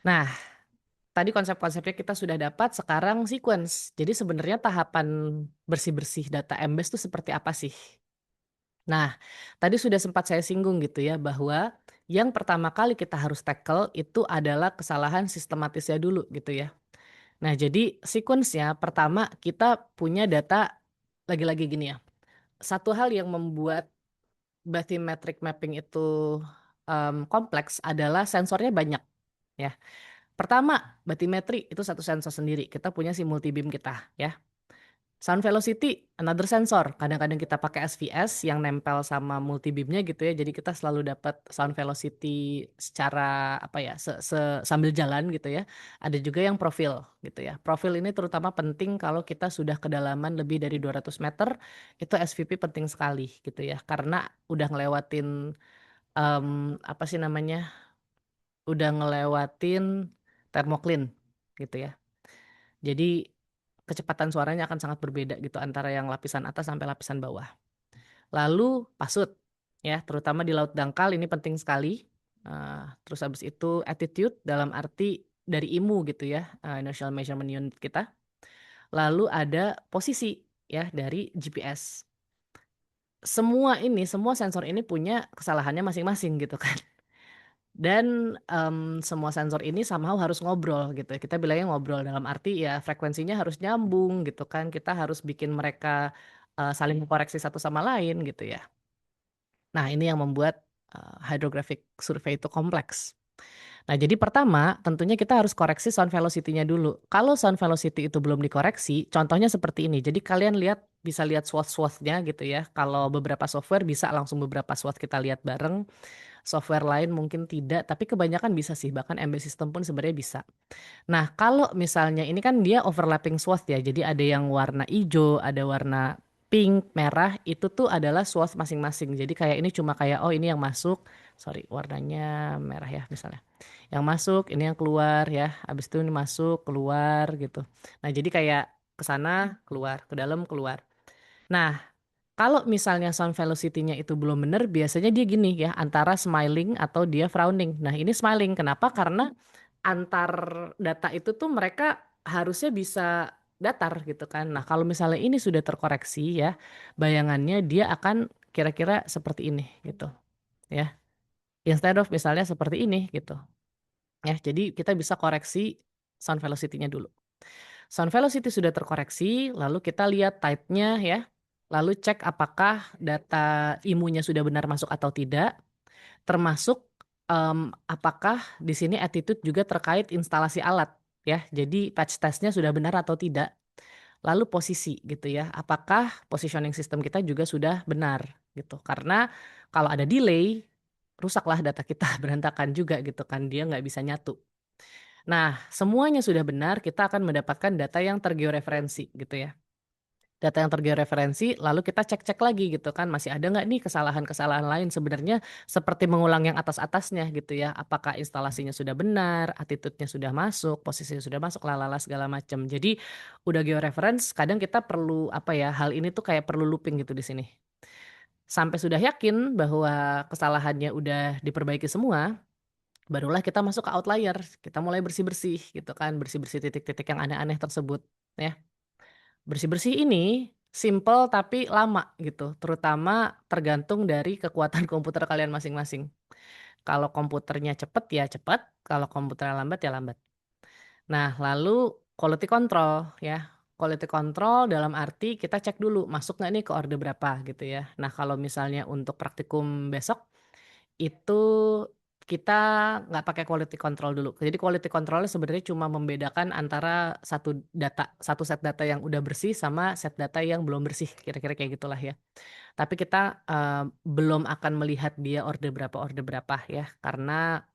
Nah, tadi konsep-konsepnya kita sudah dapat, sekarang sequence. Jadi sebenarnya tahapan bersih-bersih data Embase itu seperti apa sih? Nah, tadi sudah sempat saya singgung gitu ya, bahwa yang pertama kali kita harus tackle itu adalah kesalahan sistematisnya dulu gitu ya. Nah, jadi sequence-nya pertama kita punya data, lagi-lagi gini ya, satu hal yang membuat bathymetric mapping itu kompleks adalah sensornya banyak ya. Pertama, bathymetry itu satu sensor sendiri. Kita punya si multibeam kita ya. Sound velocity, another sensor. Kadang-kadang kita pakai SVS yang nempel sama multibeamnya gitu ya. Jadi kita selalu dapat sound velocity secara apa ya, sambil jalan gitu ya. Ada juga yang profil gitu ya. Profil ini terutama penting kalau kita sudah kedalaman lebih dari 200 meter, itu SVP penting sekali gitu ya. Karena udah ngelewatin apa sih namanya? Udah ngelewatin thermocline gitu ya. Jadi kecepatan suaranya akan sangat berbeda gitu antara yang lapisan atas sampai lapisan bawah. Lalu pasut ya, terutama di laut dangkal ini penting sekali. Terus habis itu attitude dalam arti dari IMU gitu ya, Inertial Measurement Unit kita. Lalu ada posisi ya dari GPS. Semua sensor ini punya kesalahannya masing-masing gitu kan. Dan semua sensor ini somehow harus ngobrol gitu ya. Kita bilangnya ngobrol dalam arti ya frekuensinya harus nyambung gitu kan. Kita harus bikin mereka saling koreksi satu sama lain gitu ya. Nah, ini yang membuat hydrographic survey itu kompleks. Nah, jadi pertama tentunya kita harus koreksi sound velocity-nya dulu. Kalau sound velocity itu belum dikoreksi, contohnya seperti ini. Jadi kalian bisa lihat swath-swath-nya gitu ya. Kalau beberapa software bisa langsung beberapa swath kita lihat bareng. Software lain mungkin tidak, tapi kebanyakan bisa sih, bahkan MB System pun sebenarnya bisa. Nah, kalau misalnya ini kan dia overlapping swath ya, jadi ada yang warna hijau, ada warna pink, merah, itu tuh adalah swath masing-masing. Jadi kayak ini cuma kayak, oh ini yang masuk, sorry warnanya merah ya misalnya. Yang masuk, ini yang keluar ya, habis itu ini masuk, keluar gitu. Nah, jadi kayak ke sana, keluar, ke dalam, keluar. Nah, kalau misalnya sound velocity-nya itu belum benar, biasanya dia gini ya, antara smiling atau dia frowning. Nah, ini smiling. Kenapa? Karena antar data itu tuh mereka harusnya bisa datar gitu kan. Nah, kalau misalnya ini sudah terkoreksi ya, bayangannya dia akan kira-kira seperti ini gitu ya. Instead of misalnya seperti ini gitu. Ya, jadi kita bisa koreksi sound velocity-nya dulu. Sound velocity sudah terkoreksi, lalu kita lihat type-nya ya. Lalu cek apakah data imunya sudah benar masuk atau tidak, termasuk apakah di sini attitude juga terkait instalasi alat ya. Jadi patch test-nya sudah benar atau tidak. Lalu posisi gitu ya. Apakah positioning system kita juga sudah benar gitu. Karena kalau ada delay, rusaklah data kita berantakan juga gitu kan. Dia nggak bisa nyatu. Nah, semuanya sudah benar, kita akan mendapatkan data yang tergeoreferensi gitu ya. Data yang tergeoreferensi, lalu kita cek-cek lagi gitu kan, masih ada nggak nih kesalahan-kesalahan lain sebenarnya seperti mengulang yang atas-atasnya gitu ya. Apakah instalasinya sudah benar, attitude-nya sudah masuk, posisinya sudah masuk, lalala segala macam. Jadi udah georeference, kadang kita perlu apa ya, hal ini tuh kayak perlu looping gitu di sini. Sampai sudah yakin bahwa kesalahannya udah diperbaiki semua, barulah kita masuk ke outlier, kita mulai bersih-bersih gitu kan, bersih-bersih titik-titik yang aneh-aneh tersebut ya. Bersih-bersih ini simple tapi lama gitu, terutama tergantung dari kekuatan komputer kalian masing-masing. Kalau komputernya cepet ya cepet, kalau komputernya lambat ya lambat. Nah, lalu quality control ya. Quality control dalam arti kita cek dulu masuk nggak nih ke orde berapa gitu ya. Nah, kalau misalnya untuk praktikum besok itu kita nggak pakai quality control dulu. Jadi quality control sebenarnya cuma membedakan antara satu set data yang udah bersih sama set data yang belum bersih, kira-kira kayak gitulah ya. Tapi kita belum akan melihat dia orde berapa ya, karena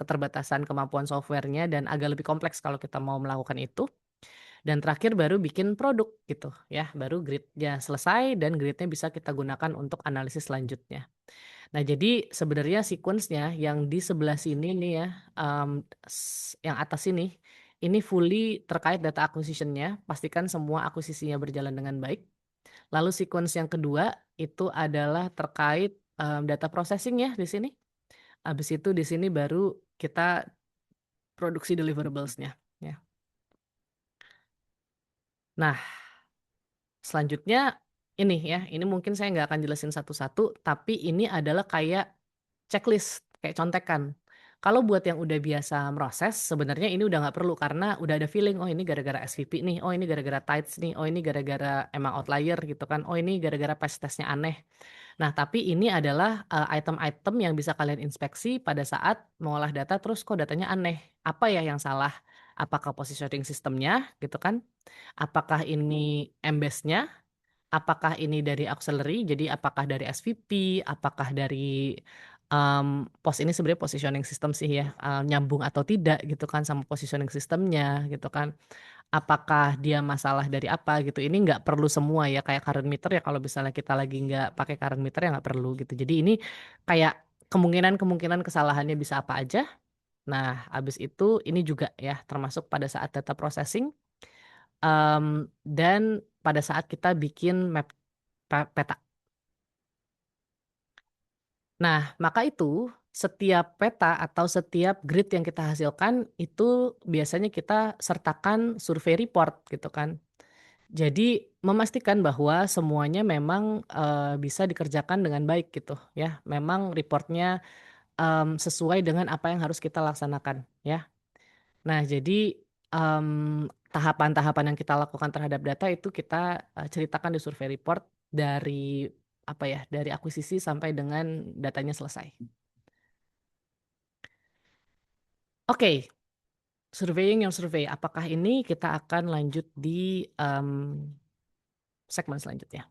keterbatasan kemampuan softwarenya dan agak lebih kompleks kalau kita mau melakukan itu. Dan terakhir baru bikin produk gitu ya, baru grid-nya selesai dan grid-nya bisa kita gunakan untuk analisis selanjutnya. Nah, jadi sebenarnya sequence-nya yang di sebelah sini nih ya, yang atas ini fully terkait data acquisition-nya, pastikan semua akuisisinya berjalan dengan baik. Lalu sequence yang kedua itu adalah terkait data processing ya di sini. Habis itu di sini baru kita produksi deliverables-nya, ya. Nah, selanjutnya ini ya, ini mungkin saya nggak akan jelasin satu-satu, tapi ini adalah kayak checklist, kayak contekan. Kalau buat yang udah biasa meroses, sebenarnya ini udah nggak perlu karena udah ada feeling, "Oh ini gara-gara SVP nih, oh ini gara-gara tides nih, oh ini gara-gara emang outlier," gitu kan, "Oh ini gara-gara patch test-nya aneh." Nah, tapi ini adalah, item-item yang bisa kalian inspeksi pada saat mengolah data, terus kok datanya aneh, apa ya yang salah? Apakah positioning sistemnya gitu kan? Apakah ini Embase-nya? Apakah ini dari auxiliary, jadi apakah dari SVP, apakah dari, pos ini sebenarnya positioning system sih ya, nyambung atau tidak gitu kan sama positioning sistemnya gitu kan. Apakah dia masalah dari apa gitu, ini nggak perlu semua ya kayak current meter ya kalau misalnya kita lagi nggak pakai current meter ya nggak perlu gitu. Jadi ini kayak kemungkinan-kemungkinan kesalahannya bisa apa aja. Nah, habis itu ini juga ya termasuk pada saat data processing, dan pada saat kita bikin map peta. Nah, maka itu setiap peta atau setiap grid yang kita hasilkan itu biasanya kita sertakan survei report gitu kan. Jadi memastikan bahwa semuanya memang, bisa dikerjakan dengan baik gitu ya. Memang reportnya sesuai dengan apa yang harus kita laksanakan ya. Nah jadi, tahapan-tahapan yang kita lakukan terhadap data itu kita, ceritakan di survei report dari apa ya, dari akuisisi sampai dengan datanya selesai. Oke, surveying yang survei, apakah ini kita akan lanjut di, segmen selanjutnya.